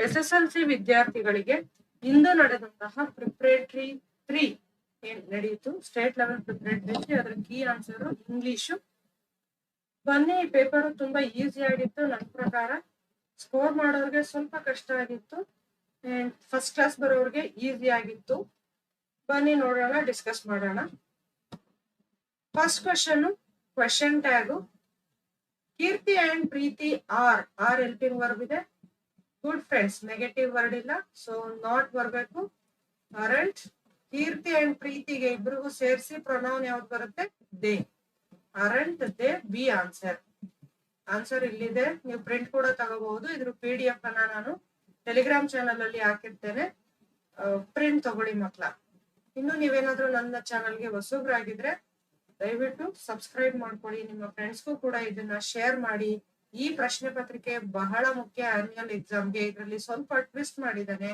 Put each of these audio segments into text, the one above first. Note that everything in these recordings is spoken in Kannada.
SSLC ವಿದ್ಯಾರ್ಥಿಗಳಿಗೆ ಇಂದು ನಡೆದಂತಹ ಪ್ರಿಪರೇಟರಿ 3 ಏನ್ ನಡೆಯಿತು, ಸ್ಟೇಟ್ ಲೆವೆಲ್ ಪ್ರಿಪರೇಟರಿ 3, ಅದರ ಕೀ ಆನ್ಸರ್ ಇಂಗ್ಲಿಷು. ಬನ್ನಿ, ಈ ಪೇಪರ್ ತುಂಬಾ ಈಸಿ ಆಗಿತ್ತು. ನನ್ನ ಪ್ರಕಾರ ಸ್ಕೋರ್ ಮಾಡೋರ್ಗೆ ಸ್ವಲ್ಪ ಕಷ್ಟ ಆಗಿತ್ತು, ಫಸ್ಟ್ ಕ್ಲಾಸ್ ಬರೋರ್ಗೆ ಈಸಿ ಆಗಿತ್ತು. ಬನ್ನಿ ನೋಡೋಣ, ಡಿಸ್ಕಸ್ ಮಾಡೋಣ. First question tag Keerthi and Preethi are helping verb ಇದೆ. ಗುಡ್ ಫ್ರೆಂಡ್ಸ್ ನೆಗೆಟಿವ್ ವರ್ಡ್ ಇಲ್ಲ, ಸೊ ನಾಟ್ ಬರ್ಬೇಕು. ಅರಂಟ್ ಕೀರ್ತಿ ಅಂಡ್ ಪ್ರೀತಿಗೆ ಇಬ್ರಿಗೂ ಸೇರಿಸಿ ಪ್ರೊನೌನ್ ಯಾವ್ದು ಬರುತ್ತೆ? ದೇ. ಅರಂಟ್ ದೇ ಬಿ ಆನ್ಸರ್ ಇಲ್ಲಿದೆ. ನೀವು ಪ್ರಿಂಟ್ ಕೂಡ ತಗೋಬಹುದು. ಇದ್ರ PDF ಅನ್ನ ನಾನು ಟೆಲಿಗ್ರಾಮ್ ಚಾನಲ್ ಅಲ್ಲಿ ಹಾಕಿರ್ತೇನೆ, ಪ್ರಿಂಟ್ ತಗೊಳ್ಳಿ ಮಕ್ಳ. ಇನ್ನು ನೀವೇನಾದ್ರೂ ನನ್ನ ಚಾನಲ್ಗೆ ಹೊಸಬ್ರಾಗಿದ್ರೆ ದಯವಿಟ್ಟು ಸಬ್ಸ್ಕ್ರೈಬ್ ಮಾಡ್ಕೊಳ್ಳಿ. ನಿಮ್ಮ ಫ್ರೆಂಡ್ಸ್ಗೂ ಕೂಡ ಇದನ್ನ ಶೇರ್ ಮಾಡಿ. ಈ ಪ್ರಶ್ನೆ ಪತ್ರಿಕೆ ಬಹಳ ಮುಖ್ಯ ಆನ್ಯುವಲ್ ಎಕ್ಸಾಮ್ಗೆ. ಇದರಲ್ಲಿ ಸ್ವಲ್ಪ ಟ್ವಿಸ್ಟ್ ಮಾಡಿದ್ದಾನೆ,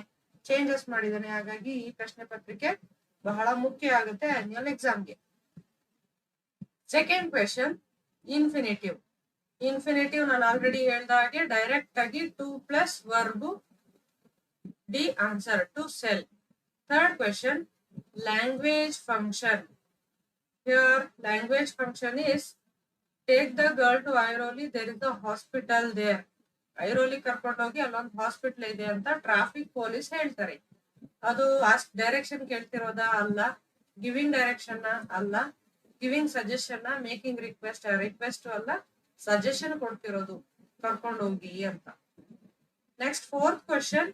ಚೇಂಜಸ್ ಮಾಡಿದ್ದಾನೆ. ಹಾಗಾಗಿ ಈ ಪ್ರಶ್ನೆ ಪತ್ರಿಕೆ ಬಹಳ ಮುಖ್ಯ ಆಗುತ್ತೆ ಆನ್ಯುವಲ್ ಎಕ್ಸಾಮ್ಗೆ. ಸೆಕೆಂಡ್ ಕ್ವೆಶನ್, ಇನ್ಫಿನಿಟಿವ್ ನಾನು ಆಲ್ರೆಡಿ ಹೇಳ್ದ ಹಾಗೆ ಡೈರೆಕ್ಟ್ ಆಗಿ to plus verb the answer to sell. Third question, language function. Here language function is take the girl to Airoli, there is a hospital there. Airoli ಕರ್ಕೊಂಡು ಹೋಗಿ ಅಲ್ಲೊಂದು ಹಾಸ್ಪಿಟಲ್ ಇದೆ ಅಂತ ಟ್ರಾಫಿಕ್ ಪೊಲೀಸ್ ಹೇಳ್ತಾರೆ. ಅದು ಡೈರೆಕ್ಷನ್ ಕೇಳ್ತಿರೋದ ಅಲ್ಲ, ಗಿವಿಂಗ್ ಡೈರೆಕ್ಷನ್ ಅಲ್ಲ, ಗಿವಿಂಗ್ ಸಜೆಷನ್, ಮೇಕಿಂಗ್ ರಿಕ್ವೆಸ್ಟ್ ಅಲ್ಲ, ಸಜೆಷನ್ ಕೊಡ್ತಿರೋದು ಕರ್ಕೊಂಡು ಹೋಗಿ ಅಂತ. Next fourth question,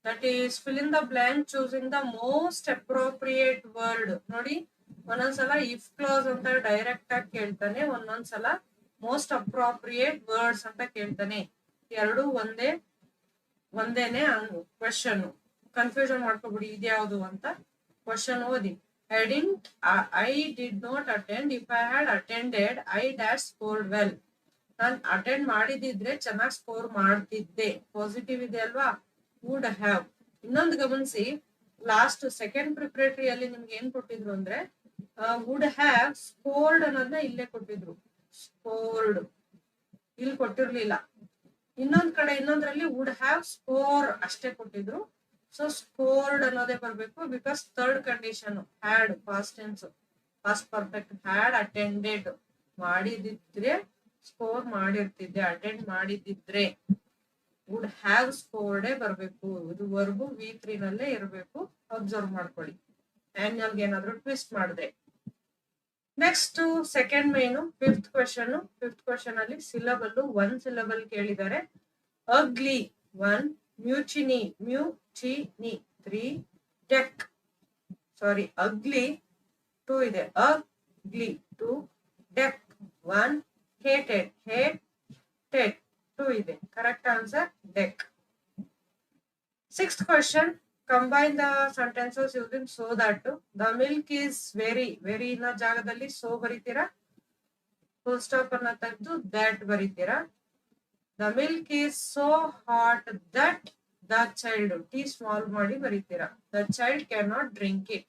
that is fill in the blank choosing the most appropriate word. ನೋಡಿ, ಒಂದೊಂದ್ಸಲ ಇಫ್ ಕ್ಲಾಸ್ ಅಂತ ಡೈರೆಕ್ಟ್ ಆಗಿ ಕೇಳ್ತಾನೆ, ಒಂದೊಂದ್ಸಲ ಮೋಸ್ಟ್ ಅಪ್ರೋಪ್ರಿಯೇಟ್ ವರ್ಡ್ಸ್ ಅಂತ ಕೇಳ್ತಾನೆ. ಎರಡು ಒಂದೇನೆ ಕ್ವೆಶನ್. ಕನ್ಫ್ಯೂಷನ್ ಮಾಡ್ಕೊಬಿಡಿ ಇದ್ಯಾವುದು ಅಂತ. ಕ್ವೆಶನ್ ಓದಿ. I did not attend, if I had attended I dash scored well. ನಾನು ಅಟೆಂಡ್ ಮಾಡಿದಿದ್ರೆ ಚೆನ್ನಾಗಿ ಸ್ಕೋರ್ ಮಾಡ್ತಿದ್ದೆ. ಪಾಸಿಟಿವ್ ಇದೆ ಅಲ್ವಾ, ವುಡ್ ಹ್ಯಾವ್. ಇನ್ನೊಂದು ಗಮನಿಸಿ, ಲಾಸ್ಟ್ ಸೆಕೆಂಡ್ ಪ್ರಿಪರೇಟರಿ ಅಲ್ಲಿ ನಿಮ್ಗೆ ಏನ್ ಕೊಟ್ಟಿದ್ರು ಅಂದ್ರೆ ವುಡ್ ಹ್ಯಾವ್ ಸ್ಕೋರ್ಡ್ ಅನ್ನೋದನ್ನ ಇಲ್ಲೇ ಕೊಟ್ಟಿದ್ರು. ಸ್ಕೋರ್ಡ್ ಇಲ್ಲಿ ಕೊಟ್ಟಿರ್ಲಿಲ್ಲ. ಇನ್ನೊಂದ್ರಲ್ಲಿ ವುಡ್ ಹ್ಯಾವ್ ಸ್ಕೋರ್ ಅಷ್ಟೇ ಕೊಟ್ಟಿದ್ರು. ಸೊ ಸ್ಕೋರ್ಡ್ ಅನ್ನೋದೇ ಬರ್ಬೇಕು, because third condition had, past tense, past perfect. Had attended, ಮಾಡಿದಿದ್ರೆ ಸ್ಕೋರ್ ಮಾಡಿರ್ತಿದ್ದೆ. ಅಟೆಂಡ್ ಮಾಡಿದಿದ್ರೆ ವುಡ್ ಹ್ಯಾವ್ ಸ್ಕೋರ್ಡೇ ಬರ್ಬೇಕು. ಇದು ವರ್ಬು V3 ನಲ್ಲೇ ಇರಬೇಕು. ಅಬ್ಸರ್ವ್ ಮಾಡ್ಕೊಳ್ಳಿ ಆನ್ಯುವಲ್ಗೆ ಏನಾದ್ರು ಟ್ವಿಸ್ಟ್ ಮಾಡಿದ್ರೆ. Next second main fifth question ಅಲ್ಲಿ ಸಿಲಬಲ್ 1 ಸಿಲಬಲ್ ಕೇಳಿದ್ದಾರೆ. ಅಗ್ಲಿ 1, ಮ್ಯೂಚಿನಿ 3, ಅಗ್ಲಿ 2 ಇದೆ. ಅಗ್ಲಿ 2, ಡೆಕ್ 1, ಹೇಟೆಡ್ 2 ಇದೆ. Correct answer deck. Sixth question, combine the sentences using so that. The milk is very ನ ಜಾಗದಲ್ಲಿ so ಬರೀತೀರಾ, ಫುಲ್ ಸ್ಟಾಪ್ ಅನ್ನ ತೆಗೆದು that ಬರೀತೀರಾ. The milk is so hot that the child, T small ಮಾಡಿ ಬರೀತೀರಾ. The child cannot drink it.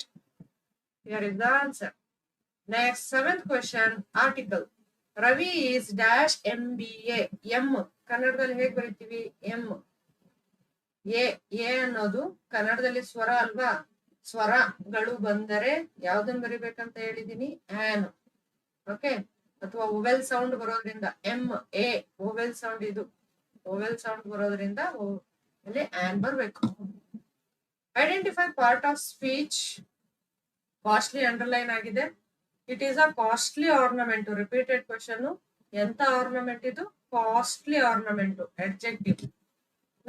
Here is the answer. Next, seventh question, article. Ravi is dash MBA. M ಕನ್ನಡದಲ್ಲಿ ಹೇಗೆ ಬರೀತೀವಿ? M. ಎ ಅನ್ನೋದು ಕನ್ನಡದಲ್ಲಿ ಸ್ವರ ಅಲ್ವಾ? ಸ್ವರಗಳು ಬಂದರೆ ಯಾವ್ದನ್ ಬರಿಬೇಕಂತ ಹೇಳಿದೀನಿ? ಆನ್. ಓಕೆ, ಅಥವಾ ಓವೆಲ್ ಸೌಂಡ್ ಬರೋದ್ರಿಂದ MA ಓವೆಲ್ ಸೌಂಡ್, ಇದು ಓವೆಲ್ ಸೌಂಡ್ ಬರೋದ್ರಿಂದ ಅಲ್ಲಿ ಆನ್ ಬರ್ಬೇಕು. Identify part of speech. Costly underline ಆಗಿದೆ. It is a costly ornament. Repeated question. ಎಂತ ಆರ್ನಮೆಂಟ್ ಇದು? Costly ornament, adjective.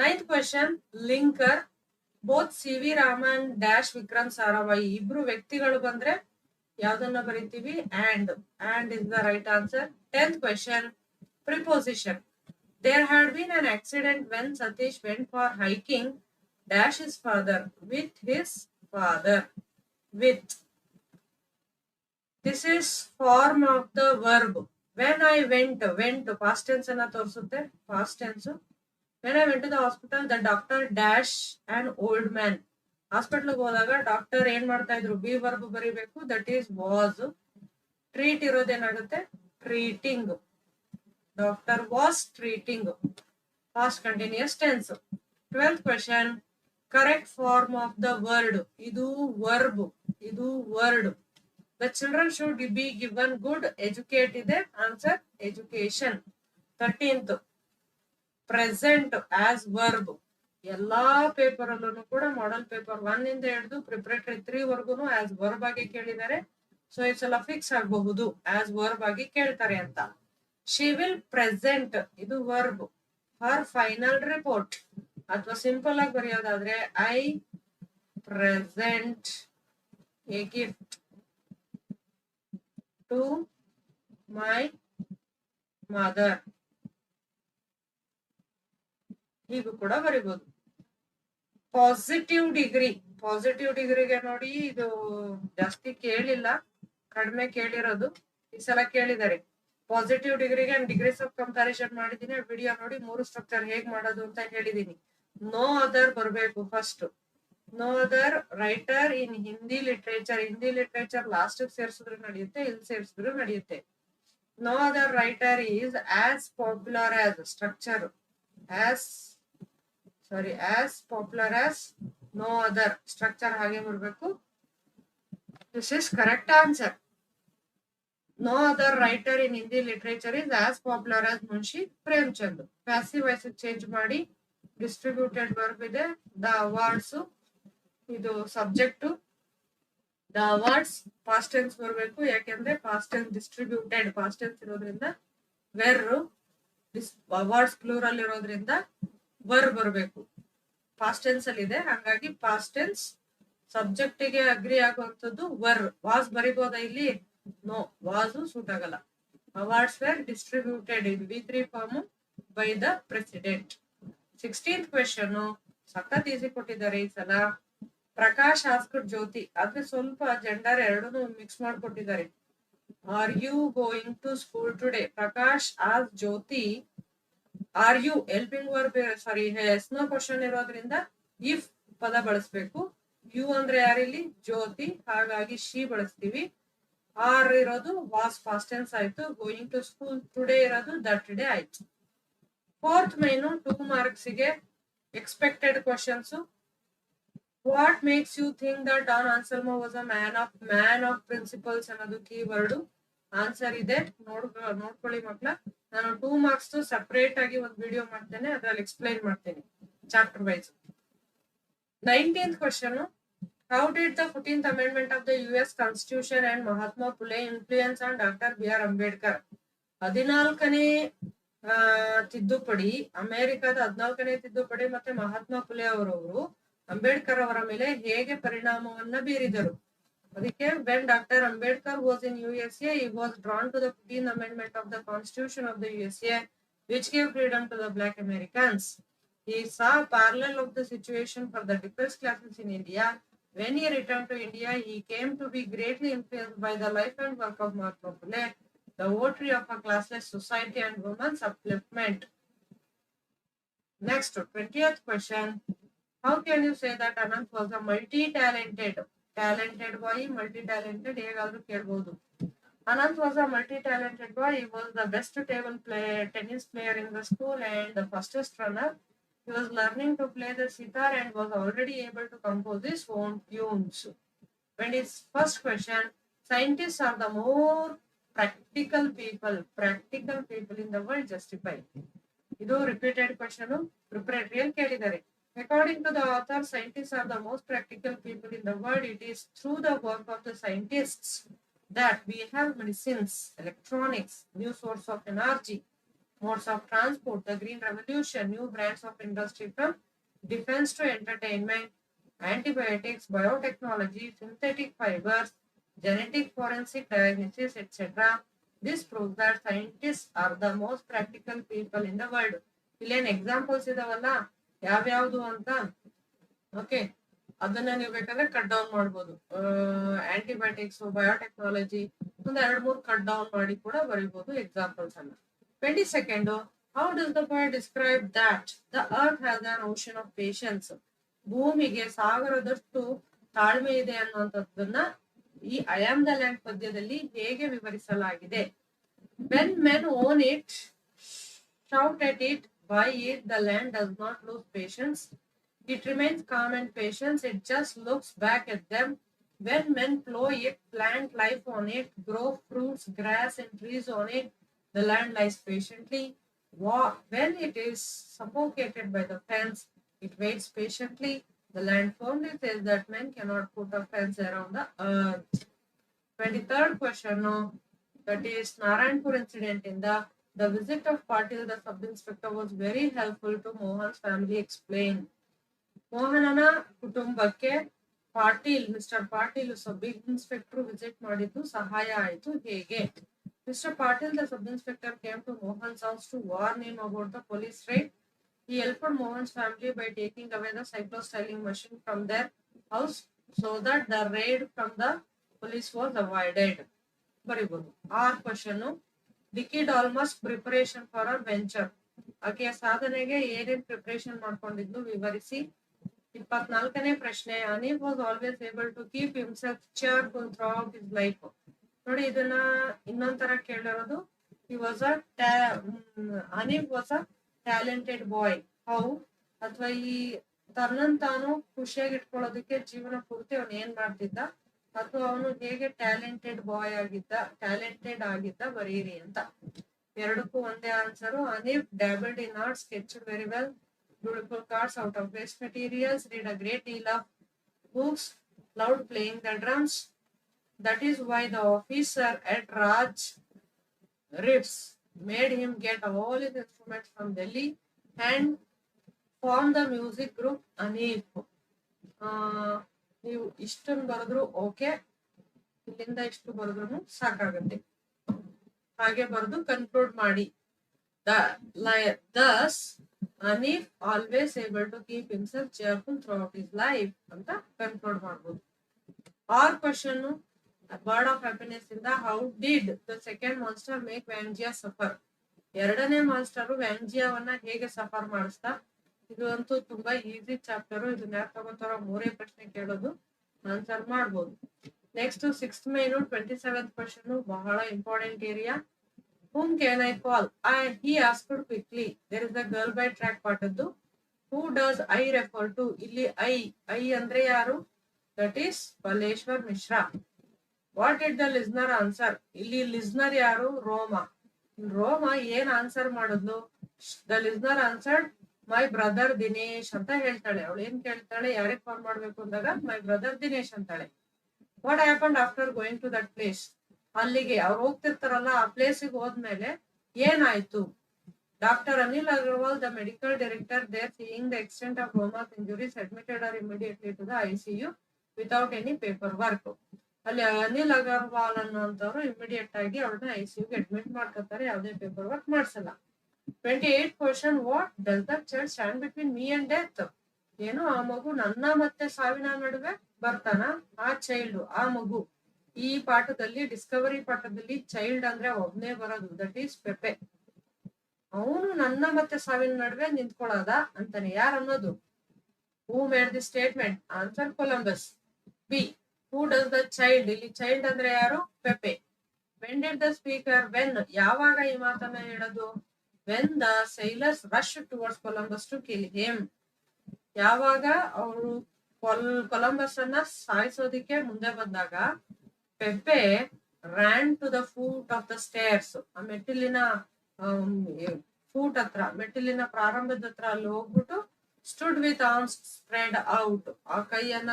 Ninth question, linker. Both CV Raman dash Vikram Sarabhai. ಇಬ್ರು ವ್ಯಕ್ತಿಗಳು ಬಂದ್ರೆ ಯಾವ್ದನ್ನ ಬರೀತೀವಿ? And is the right answer. 10th question, preposition. There had been an accident when Satish went for hiking dash his father. With his father. With. This is form of the verb. When I went past tense ಅನ್ನ ತೋರಿಸುತ್ತೆ, past tense. When I went to the hospital, the doctor dash an old man. Hospital ಹೋದಾಗ ಡಾಕ್ಟರ್ ಏನ್ ಮಾಡ್ತಾ ಇದ್ರು? ಬಿ ವರ್ಬ್ ಬರಿಬೇಕು, ದಟ್ ಈಸ್ ವಾಸ್. ಟ್ರೀಟ್ ಇರೋದೇನಾಗುತ್ತೆ? Treating. Doctor was treating. Past continuous tense. 12th question, correct form of the word. Idu verb. Idu word. The children should be given good educate ide. Answer education. 13th, present as verb. ಎಲ್ಲಾ ಪೇಪರ್ ಅಲ್ಲೂ ಕೂಡ ಮಾಡೆಲ್ ಪೇಪರ್ 1 ಇಂದ ಹಿಡಿದು ಪ್ರಿಪರೇಟರಿ 3 ವರ್ಗುನು ಆಸ್ ವರ್ಬ್ ಆಗಿ ಕೇಳಿದ್ದಾರೆ. ಸೊ ಈ ಸಲ ಫಿಕ್ಸ್ ಆಗಬಹುದು ಆಸ್ ವರ್ಬ್ ಆಗಿ ಕೇಳ್ತಾರೆ ಅಂತ. ಶಿ ವಿಲ್ ಪ್ರೆಸೆಂಟ್, ಇದು ವರ್ಬ್, ಹರ್ ಫೈನಲ್ ರಿಪೋರ್ಟ್. ಅಥವಾ ಸಿಂಪಲ್ ಆಗಿ ಬರೆಯೋದಾದ್ರೆ I present a gift to my mother. ಹೀಗೂ ಕೂಡ ಬರಿಬಹುದು. ಪಾಸಿಟಿವ್ ಡಿಗ್ರಿಗೆ ನೋಡಿ, ಇದು ಜಾಸ್ತಿ ಕೇಳಿಲ್ಲ, ಕಡಿಮೆ ಕೇಳಿರೋದು. ಈ ಸಲ ಕೇಳಿದ್ದಾರೆ. ಪಾಸಿಟಿವ್ ಡಿಗ್ರಿಗೆ ಡಿಗ್ರೀಸ್ ಆಫ್ ಕಂಪ್ಯಾರಿಸನ್ ಮಾಡಿದೀನಿ, ವಿಡಿಯೋ ನೋಡಿ 3 ಸ್ಟ್ರಕ್ಚರ್ ಹೇಗ್ ಮಾಡೋದು ಅಂತ ಹೇಳಿದೀನಿ. ನೋ ಅದರ್ ಬರಬೇಕು first. No other writer in Hindi literature last ಸೇರಿಸಿದ್ರು ನಡೆಯುತ್ತೆ, ಇಲ್ಲಿ ಸೇರಿಸಿದ್ರು ನಡೆಯುತ್ತೆ. No other writer is as popular as structure, as popular as no other structure ಹಾಗೆ ಬರಬೇಕು. This is correct answer. No other writer in Hindi literature is as popular as Munshi Premchand. Passive voice change ಮಾಡಿ distributed verb ಇದೆ. The awards ಇದು subject. The awards past tense ಬರಬೇಕು, ಯಾಕೆಂದ್ರೆ past tense distributed past tense ಇರೋದ್ರಿಂದ where ಅವಾರ್ಡ್ಸ್ ಪ್ಲೂರಲ್ ಇರೋದ್ರಿಂದ ವರ್ ಬರಬೇಕು. ಪಾಸ್ಟ್ ಟೆನ್ಸ್ ಅಲ್ಲಿ ಇದೆ, ಹಾಗಾಗಿ ಪಾಸ್ಟ್ ಟೆನ್ಸ್ ಸಬ್ಜೆಕ್ಟ್ ಗೆ ಅಗ್ರಿ ಆಗುವಂತದ್ದು ವರ್. ವಾಸ್ ಬರಿಬೋದ ಇಲ್ಲಿ? ನೋ, ವಾಸು ಸೂಟ್ ಆಗಲ್ಲ. Awards were distributed in V3 form by the president. 16th question ಸಖತ್ ಈಸಿ ಕೊಟ್ಟಿದ್ದಾರೆ ಈ ಸಲ. ಪ್ರಕಾಶ್ ಆಸ್ಕ್ಡ್ ಜ್ಯೋತಿ, ಆದ್ರೆ ಸ್ವಲ್ಪ ಜೆಂಡರ್ ಎರಡೂ mix ಮಾಡ್ಕೊಟ್ಟಿದ್ದಾರೆ. Are you going to school today? Prakash asked Jyoti. Are you helping verb? Sorry, yes no question ಇರೋದ್ರಿಂದ if ಪದ ಬಳಸಬೇಕು. ಯು ಅಂದ್ರೆ ಯಾರಿಲ್ಲಿ? ಜ್ಯೋತಿ, ಹಾಗಾಗಿ ಶಿ ಬಳಸ್ತೀವಿ. ಆರ್ ಇರೋದು ವಾಸ್ ಪಾಸ್ಟ್ ಟೆನ್ಸ್ ಆಯ್ತು. ಗೋಯಿಂಗ್ ಟು ಸ್ಕೂಲ್ ಟುಡೇ ಇರೋದು ದಟ್ ಡೇ ಆಯ್ತು. 4th ಮೈನು 2 marks ಗೆ expected questions. What makes you think that Don Anselmo was a man of principles ಅನ್ನೋದು ಕೀವರ್ಡ್. ಆನ್ಸರ್ ಇದೆ, ನೋಡ್ಕೊಳ್ಳಿ ಮಕ್ಳ. ನಾನು 2 marks ಸಪರೇಟ್ ಆಗಿ ಒಂದು ವಿಡಿಯೋ ಮಾಡ್ತೇನೆ, ಅದ್ರಲ್ಲಿ ಎಕ್ಸ್ಪ್ಲೈನ್ ಮಾಡ್ತೇನೆ chapter wise. 19th question, how did the 14th amendment of the US constitution and Mahatma Phule influence on doctor BR Ambedkar? 14ನೇ ತಿದ್ದುಪಡಿ, ಅಮೆರಿಕದ 14ನೇ ತಿದ್ದುಪಡಿ ಮತ್ತೆ ಮಹಾತ್ಮ ಫುಲೆ ಅವರವರು ಅಂಬೇಡ್ಕರ್ ಅವರ ಮೇಲೆ ಹೇಗೆ ಪರಿಣಾಮವನ್ನ ಬೀರಿದರು? ಅದಕ್ಕೆ when Dr. Ambedkar was in USA, he was drawn to the 15th amendment of the Constitution of the USA, which gave freedom to the Black Americans. He saw a parallel of the situation for the depressed classes in India. When he returned to India, he came to be greatly influenced by the life and work of Mahatma Phule, the votary of a classless society and women's upliftment. Next, 20th question. How can you say that Anant was a multi-talented boy? Multi-talented ಹೇಗಾದ್ರೂ ಕೇಳಬಹುದು. Anant was a multi-talented boy. He was the best tennis player in the school and the fastest runner. He was learning to play the sitar and was already able to compose his own tunes. When his first question, scientists are the more practical people in the world, justify. ಇದು ರಿಪೀಟೆಡ್ ಕ್ವೆಶ್ಚನ್, ಪ್ರಿಪರೇಟರಿಯಲ್ಲಿ ಕೇಳಿದ್ದಾರೆ. According to the author, scientists are the most practical people in the world. It is through the work of the scientists that we have medicines, electronics, new source of energy, modes of transport, the green revolution, new brands of industry from defense to entertainment, antibiotics, biotechnology, synthetic fibers, genetic forensic diagnosis, etc. This proves that scientists are the most practical people in the world. ಇಲ್ಲೇನ್ ಎಕ್ಸಾಂಪಲ್ಸ್ ಇದಾವಲ್ಲ ಯಾವ್ಯಾವ್ದು ಅಂತ, ಓಕೆ, ಅದನ್ನ ನೀವು ಬೇಕಾದ್ರೆ ಕಟ್ ಡೌನ್ ಮಾಡ್ಬೋದು. ಆಂಟಿಬಯೋಟಿಕ್ಸ್, ಬಯೋಟೆಕ್ನಾಲಜಿ ಒಂದು 2-3 ಕಟ್ ಡೌನ್ ಮಾಡಿ ಕೂಡ ಬರೀಬಹುದು ಎಕ್ಸಾಂಪಲ್ಸ್ ಅನ್ನ. 22nd, how does the poet describe that the earth has an ocean of patience? ಭೂಮಿಗೆ ಸಾಗರದಷ್ಟು ತಾಳ್ಮೆ ಇದೆ ಅನ್ನುವಂಥದ್ದನ್ನ ಈ ಐ ಆಮ್ ದ ಲ್ಯಾಂಡ್ ಪದ್ಯದಲ್ಲಿ ಹೇಗೆ ವಿವರಿಸಲಾಗಿದೆ? When men own it, shout at it, by it, the land does not lose patience. It remains calm and patient. It just looks back at them. When men plow it, plant life on it, grow fruits, grass, and trees on it, the land lies patiently. When it is suffocated by the fence, it waits patiently. The land firmly says that men cannot put a fence around the earth. 23rd question, that is Narayanpur incident. In the visit of Patil, the sub-inspector was very helpful to Mohan's family. Explain. ಮೋಹನನ ಕುಟುಂಬಕ್ಕೆ mister Patil sub inspector visit ಮಾಡಿದ್ದು ಸಹಾಯ ಆಯಿತು ಹೇಗೆ? Mr. Patil, the sub-inspector, came to Mohan's house to warn him about the police raid. He helped Mohan's family by taking away the cyclo-styling machine from their house so that the raid from the police was avoided. Very good. Our question, Dicky Dolmas preparation for a venture. ಆಕೆಯ ಸಾಧನೆಗೆ ಏನೇನು ಪ್ರಿಪರೇಷನ್ ಮಾಡ್ಕೊಂಡಿದ್ದು ವಿವರಿಸಿ. 24ನೇ ಪ್ರಶ್ನೆ, Aneef was always able to keep himself cheerful throughout his life. ನೋಡಿ, ಇದನ್ನ ಇನ್ನೊಂದರ ಕೇಳಿರೋದು. Aneef was a talented boy. How? ಅಥವಾ ಈ ತನ್ನನ್ ತಾನು ಖುಷಿಯಾಗಿ ಇಟ್ಕೊಳ್ಳೋದಕ್ಕೆ ಜೀವನ ಪೂರ್ತಿ ಅವನು ಏನ್ ಮಾಡ್ತಿದ್ದ, ಅಥವಾ ಅವನು ಹೇಗೆ ಟ್ಯಾಲೆಂಟೆಡ್ ಆಗಿದ್ದ ಬರೀರಿ ಅಂತ. ಎರಡಕ್ಕೂ ಒಂದೇ answer. Hanif dabbled in art, sketched very well, beautiful cards out of waste materials, read a great deal of books, loved playing the drums. That is why the officer at Raj Riffs made him get all his instruments from Delhi and form the music group Aneef. ನೀವು ಇಷ್ಟನ್ನು ಬರೆದ್ರು ಓಕೆ, ಇಲ್ಲಿಂದ ಇಷ್ಟು ಬರೆದ್ರು ಸಾಕಾಗುತ್ತೆ. ಹಾಗೆ ಬರೆದು ಕನ್ಕ್ಲೂಡ್ ಮಾಡಿ. Thus, Aneef always able to keep himself cheerful throughout his life ಅಂತ ಕನ್ಕ್ಲೂಡ್ ಮಾಡ್ಬೋದು. Our question, bird of happiness ಇಂದ how did the second monster make Vanjia suffer? ಎರಡನೇ ಮಾನ್ಸ್ಟರ್ ವ್ಯಾಂಜಿಯಾವನ್ನ ಹೇಗೆ ಸಫರ್ ಮಾಡಿಸ್ತಾ? ಇದು ಅಂತೂ ತುಂಬಾ ಈಸಿ ಚಾಪ್ಟರ್. ಇದನ್ನ ಯಾರು ತಗೋತಾರೋ ಮೂರೇ ಪ್ರಶ್ನೆ ಕೇಳೋದು, ಆನ್ಸರ್ ಮಾಡ್ಬೋದು. Next 6th May 27th question, ಬಹಳ important area. Whom can I call? He asked quickly. There is a girl by track ಪಾಠದ್ದು. Who does I refer to? ಇಲ್ಲಿ I ಅಂದ್ರೆ ಯಾರು? That is Baleshwar Mishra. What did the listener answer? ಇಲ್ಲಿ ಲಿಸ್ನರ್ ಯಾರು? ರೋಮಾ ಏನ್ ಆನ್ಸರ್ ಮಾಡಿದ್ಲು? The listener answered my brother Dinesh ಅಂತ ಹೇಳ್ತಾಳೆ. ಅವಳು ಏನ್ ಕೇಳ್ತಾಳೆ? ಯಾರಿಗೆ ಫೋನ್ ಮಾಡ್ಬೇಕು ಅಂದಾಗ ಮೈ ಬ್ರದರ್ ದಿನೇಶ್ ಅಂತಾಳೆ. What happened after going to that place? ಅಲ್ಲಿಗೆ ಅವ್ರು ಹೋಗ್ತಿರ್ತಾರಲ್ಲ, ಆ ಪ್ಲೇಸಿಗೆ ಹೋದ್ಮೇಲೆ ಏನಾಯ್ತು? Doctor Anil Agarwal, the medical director there, seeing the extent of Roma's injuries, admitted her immediately to the ICU without any paper work. ಅಲ್ಲಿ ಅನಿಲ್ ಅಗರ್ವಾಲ್ ಅನ್ನೋಂಥವ್ರು ಇಮಿಡಿಯೇಟ್ ಆಗಿ ಅವ್ರನ್ನ ICUಗೆ ಅಡ್ಮಿಟ್ ಮಾಡ್ಕೊತಾರೆ, ಯಾವುದೇ ಪೇಪರ್ ವರ್ಕ್ ಮಾಡ್ಸಲ್ಲ. 28th ಕ್ವಶನ್, what does the child stand between me and death? ಏನು, ಆ ಮಗು ನನ್ನ ಮತ್ತೆ ಸಾವಿನ ನಡುವೆ ಬರ್ತಾನ? ಆ ಚೈಲ್ಡ್, ಆ ಮಗು. ಈ ಪಾಠದಲ್ಲಿ, ಡಿಸ್ಕವರಿ ಪಾಠದಲ್ಲಿ ಚೈಲ್ಡ್ ಅಂದ್ರೆ ಒಬ್ನೇ ಬರೋದು, ದಟ್ ಈಸ್ ಪೆಪೆ. ಅವನು ನನ್ನ ಮತ್ತೆ ಸಾವಿನ ನಡುವೆ ನಿಂತ್ಕೊಳ್ಳೋದ ಅಂತಾನೆ. ಯಾರು ಅನ್ನೋದು? Who made the statement? Answer Columbus. B, who does the child? ಇಲ್ಲಿ ಚೈಲ್ಡ್ ಅಂದ್ರೆ ಯಾರು? Pepe. When did the speaker? When, ಯಾವಾಗ ಈ ಮಾತನ್ನ ಹೇಳೋದು? When the sailors rush towards Columbus to kill him. ಯಾವಾಗ ಅವರು ಕೊಲಂಬಸ್ ಅನ್ನ ಸಾಯಿಸೋದಿಕ್ಕೆ ಮುಂದೆ ಬಂದಾಗ Pepe ran to the foot of the stairs, ಆ ಮೆಟ್ಟಿಲಿನ ಫೂಟ್ ಹತ್ರ, ಮೆಟ್ಟಿಲಿನ ಪ್ರಾರಂಭದ ಹತ್ರ ಅಲ್ಲಿ ಹೋಗ್ಬಿಟ್ಟು stood with arms spread out, ಆ ಕೈಯನ್ನ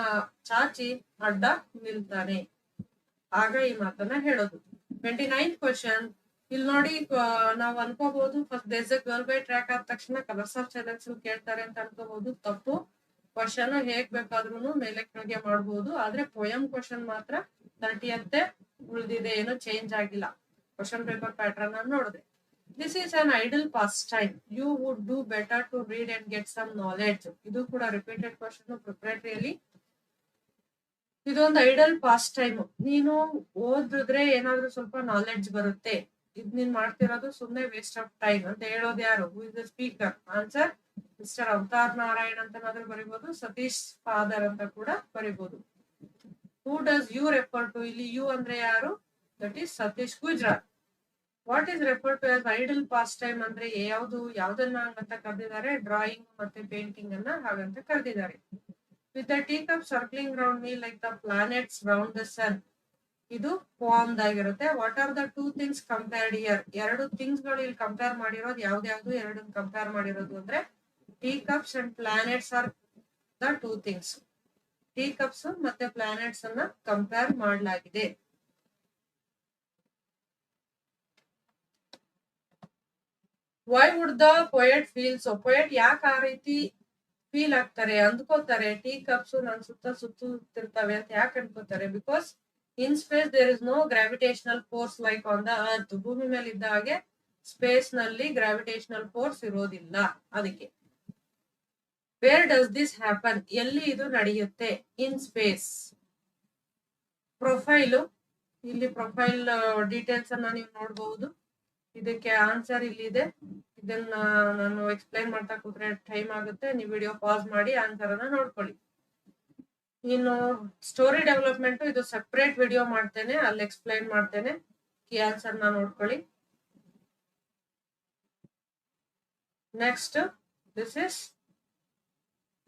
ಚಾಚಿ ಅಡ್ಡ ನಿಲ್ತಾನೆ. ಆಗ ಈ ಮಾತನ್ನ ಹೇಳೋದು. 29th ಕ್ವಶನ್, ಇಲ್ಲಿ ನೋಡಿ, ನಾವ್ ಅನ್ಕೋಬಹುದು first does a girl by track ಆದ ತಕ್ಷಣ ಕಲರ್ಸ್ ಆಫ್ ಸೈಲೆನ್ಸ್ ಕೇಳ್ತಾರೆ ಅಂತ ಅನ್ಕೋಬಹುದು. ತಪ್ಪು. ಕ್ವಶನ್ ಹೇಗ್ ಬೇಕಾದ್ರೂ ಮೇಲೆ ಕೆಳಗೆ ಮಾಡ್ಬೋದು, ಆದ್ರೆ ಪೋಯಂ ಕ್ವಶನ್ ಮಾತ್ರ 30th ಉಳಿದಿದೆ, ಏನು ಚೇಂಜ್ ಆಗಿಲ್ಲ. ಕ್ವಶನ್ ಪೇಪರ್ ಪ್ಯಾಟರ್ನ್ ಅನ್ನು ನೋಡಿದೆ. This is an idle pastime. You would do better to read and get some knowledge. ಇದು ಕೂಡ ರಿಪೀಟೆಡ್ ಕ್ವಶನ್ ಪ್ರಿಪರೇಟರಿಯಲ್ಲಿ. ಇದೊಂದು ಐಡಲ್ ಪಾಸ್ ಟೈಮ್. ನೀನು ಓದಿದ್ರೆ ಏನಾದ್ರೂ ಸ್ವಲ್ಪ ನಾಲೆಡ್ಜ್ ಬರುತ್ತೆ. ಇದ್ ನೀನ್ ಮಾಡ್ತಿರೋದು ಸುಮ್ನೆ ವೇಸ್ಟ್ ಆಫ್ ಟೈಮ್ ಅಂತ ಹೇಳೋದು ಯಾರು? Who is the speaker? Answer mister Avatar Narayan ಅಂತನಾದ್ರೂ ಬರಿಬಹುದು, ಸತೀಶ್ ಫಾದರ್ ಅಂತ ಕೂಡ ಬರಿಬಹುದು. Who does you refer to? ಇಲ್ಲಿ ಯು ಅಂದ್ರೆ ಯಾರು? That is Satish Gujral. What is referred to as idle pastime ಅಂದ್ರೆ ಯಾವ್ದನ್ನ ಅಂತ ಕರೆದಿದ್ದಾರೆ? ಡ್ರಾಯಿಂಗ್ ಮತ್ತೆ ಪೇಂಟಿಂಗ್ ಅನ್ನ ಹಾಗಂತ ಕರೆದಿದ್ದಾರೆ. With the tea cup circling round me like the planets round the sun, ಇದು ಫಾರ್ಮ್ಡ್ ಆಗಿರುತ್ತೆ. What are the two things compared here? ಎರಡು ಥಿಂಗ್ಸ್ ಗಳು ಇಲ್ಲಿ ಕಂಪೇರ್ ಮಾಡಿರೋದು ಯಾವ್ದು? ಎರಡನ್ನ ಕಂಪೇರ್ ಮಾಡಿರೋದು ಅಂದ್ರೆ tea cups and planets are the two things. Tea cups ಮತ್ತೆ ಪ್ಲಾನೆಟ್ಸ್ ಅನ್ನ ಕಂಪೇರ್ ಮಾಡಲಾಗಿದೆ. Why would the poet feel so? Poet ಯಾಕೆ ಆ ರೀತಿ ಫೀಲ್ ಆಗ್ತಾರೆ, ಅಂದ್ಕೋತಾರೆ ಟೀ ಕಪ್ಸ್ ನನ್ ಸುತ್ತಿರ್ತವೆ ಅಂತ ಯಾಕೆ ಅನ್ಕೋತಾರೆ? Because in space there is no gravitational force like on the earth. ಭೂಮಿ ಮೇಲೆ ಇದ್ದ ಹಾಗೆ ಸ್ಪೇಸ್ ನಲ್ಲಿ ಗ್ರಾವಿಟೇಷನಲ್ ಫೋರ್ಸ್ ಇರೋದಿಲ್ಲ. ಅದಕ್ಕೆ ವೇರ್ ಡಸ್ ದಿಸ್ ಹ್ಯಾಪನ್? ಎಲ್ಲಿ ಇದು ನಡೆಯುತ್ತೆ? In space. ಪ್ರೊಫೈಲು, ಇಲ್ಲಿ ಪ್ರೊಫೈಲ್ ಡೀಟೇಲ್ಸ್ ಅನ್ನ ನೀವು ನೋಡಬಹುದು. ಇದಕ್ಕೆ ಆನ್ಸರ್ ಇಲ್ಲಿದೆ. ಇದನ್ನ ನಾನು ಎಕ್ಸ್ಪ್ಲೈನ್ ಮಾಡ್ತಾ ಕೂತ್ರೆ ಟೈಮ್ ಆಗುತ್ತೆ. ನೀವು ವಿಡಿಯೋ ಪಾಸ್ ಮಾಡಿ ಆನ್ಸರ್ ಅನ್ನ ನೋಡ್ಕೊಳ್ಳಿ. ಇನ್ನು ಸ್ಟೋರಿ ಡೆವಲಪ್ಮೆಂಟ್ ಇದು ಸೆಪರೇಟ್ ವಿಡಿಯೋ ಮಾಡ್ತೇನೆ, ಅಲ್ಲಿ ಎಕ್ಸ್ಪ್ಲೈನ್ ಮಾಡ್ತೇನೆ. ಈ ಆನ್ಸರ್ ನ ನೋಡ್ಕೊಳ್ಳಿ. Next this is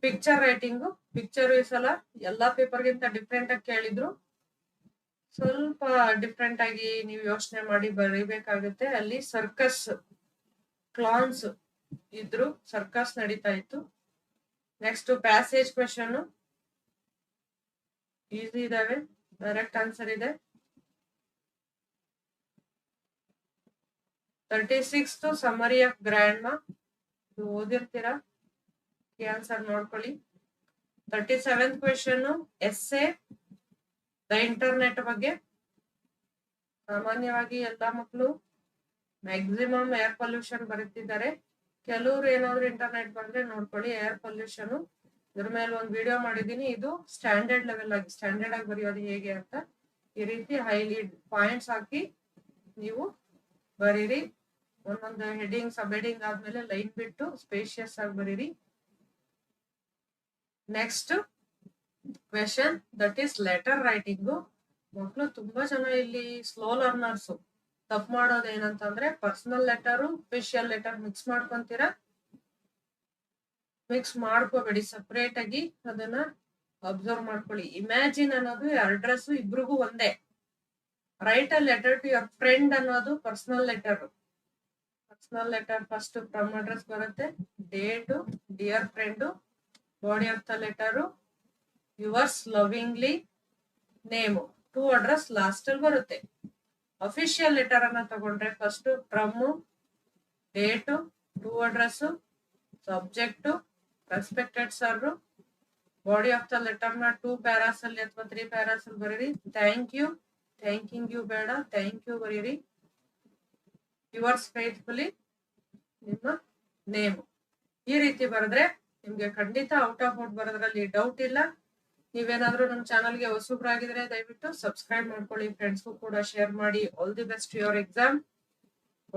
picture writing. Picture ಈ ಸಲ ಎಲ್ಲಾ ಪೇಪರ್ಗಿಂತ ಡಿಫ್ರೆಂಟ್ ಆಗಿ ಕೇಳಿದ್ರು. ಸ್ವಲ್ಪ ಡಿಫ್ರೆಂಟ್ ಆಗಿ ನೀವು ಯೋಚನೆ ಮಾಡಿ ಬರೀಬೇಕಾಗುತ್ತೆ. ಅಲ್ಲಿ ಸರ್ಕಸ್ ಕ್ಲಾನ್ಸ್ ಇದ್ರು, ಸರ್ಕಸ್ ನಡೀತಾ ಇತ್ತು. ನೆಕ್ಸ್ಟ್ ಪ್ಯಾಸೇಜ್ ಕ್ವೆಶನ್ ಈಸಿ ಇದಾವೆ, ಡೈರೆಕ್ಟ್ ಆನ್ಸರ್ ಇದೆ. 36th ಸಮ್ಮರಿ ಆಫ್ ಗ್ರ್ಯಾಂಡ್ ಮಾ, ಇದು ಓದಿರ್ತೀರಾ, ಈ ಆನ್ಸರ್ ನೋಡ್ಕೊಳ್ಳಿ. 37th question essay the internet ಬಗ್ಗೆ. ಸಾಮಾನ್ಯವಾಗಿ ಎಲ್ಲಾ ಮಕ್ಕಳು ಮ್ಯಾಕ್ಸಿಮಮ್ ಏರ್ ಪೊಲ್ಯೂಷನ್ ಬರೀತಿದ್ದಾರೆ. ಕೆಲವರು ಏನಾದ್ರು ಇಂಟರ್ನೆಟ್ ಬಂದ್ರೆ ನೋಡ್ಕೊಳ್ಳಿ. ಏರ್ ಪೊಲ್ಯೂಷನ್ ಇದ್ರ ಮೇಲೆ ಒಂದು ವಿಡಿಯೋ ಮಾಡಿದೀನಿ. ಇದು ಸ್ಟ್ಯಾಂಡರ್ಡ್ ಲೆವೆಲ್ ಆಗಿ, ಸ್ಟ್ಯಾಂಡರ್ಡ್ ಆಗಿ ಬರೆಯೋದು ಹೇಗೆ ಅಂತ ಈ ರೀತಿ ಹೈಲಿ ಪಾಯಿಂಟ್ಸ್ ಹಾಕಿ ನೀವು ಬರೀರಿ. ಒಂದೊಂದು ಹೆಡಿಂಗ್ ಸಬ್ ಹೆಡಿಂಗ್ ಆದ್ಮೇಲೆ ಲೈನ್ ಬಿಟ್ಟು ಸ್ಪೇಷಿಯಸ್ ಆಗಿ ಬರೀರಿ. Next question that is letter writing. ಮಕ್ಕಳು ತುಂಬಾ ಜನ ಇಲ್ಲಿ ಸ್ಲೋ ಲರ್ನರ್ಸ್ ತಪ್ಪು ಮಾಡೋದು ಏನಂತಂದ್ರೆ personal letter official letter mix ಮಾಡ್ಕೊಂತೀರಾ. ಮಿಕ್ಸ್ ಮಾಡ್ಕೋಬೇಡಿ, ಸಪರೇಟ್ ಆಗಿ ಅದನ್ನ ಅಬ್ಸರ್ವ್ ಮಾಡ್ಕೊಳ್ಳಿ. ಇಮ್ಯಾಜಿನ್ ಅನ್ನೋದು ಅಡ್ರೆಸ್ ಇಬ್ರಿಗೂ ಒಂದೇ. Write a letter to your friend ಅನ್ನೋದು personal letter. Personal letter first from address ಬರುತ್ತೆ, date, dear friend, body of the letter, yours lovingly, name, to address last ಅಲ್ಲಿ ಬರುತ್ತೆ. ಅಫಿಷಿಯಲ್ ಲೆಟರ್ ಅನ್ನ ತಗೊಂಡ್ರೆ first from, date, to address, subject, respected sir, body of the letter ನ 2 ಪ್ಯಾರಾಸ್ ಅಲ್ಲಿ ಅಥವಾ 3 ಪ್ಯಾರಾಸ್ ಅಲ್ಲಿ ಬರೀರಿ. ಥ್ಯಾಂಕ್ ಯು, ಥ್ಯಾಂಕಿಂಗ್ ಯು ಬೇಡ, ಥ್ಯಾಂಕ್ ಯು ಬರೀರಿ. ಯುವರ್ಸ್ ಫೇತ್ಫುಲಿ, ನಿಮ್ಮ ನೇಮ್. ಈ ರೀತಿ ಬರೆದ್ರೆ ನಿಮ್ಗೆ ಖಂಡಿತ ಔಟ್ ಆಫ್ ಔಟ್ ಬರೋದ್ರಲ್ಲಿ ಡೌಟ್ ಇಲ್ಲ. ನೀವೇನಾದ್ರೂ ನಮ್ಮ ಚಾನಲ್ಗೆ ಹೊಸಬ್ರಾಗಿದ್ರೆ ದಯವಿಟ್ಟು ಸಬ್ಸ್ಕ್ರೈಬ್ ಮಾಡ್ಕೊಳ್ಳಿ, ಫ್ರೆಂಡ್ಸ್ಗೂ ಕೂಡ ಶೇರ್ ಮಾಡಿ. All the best your exam.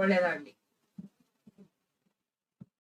ಒಳ್ಳೇದಾಗ್ಲಿ.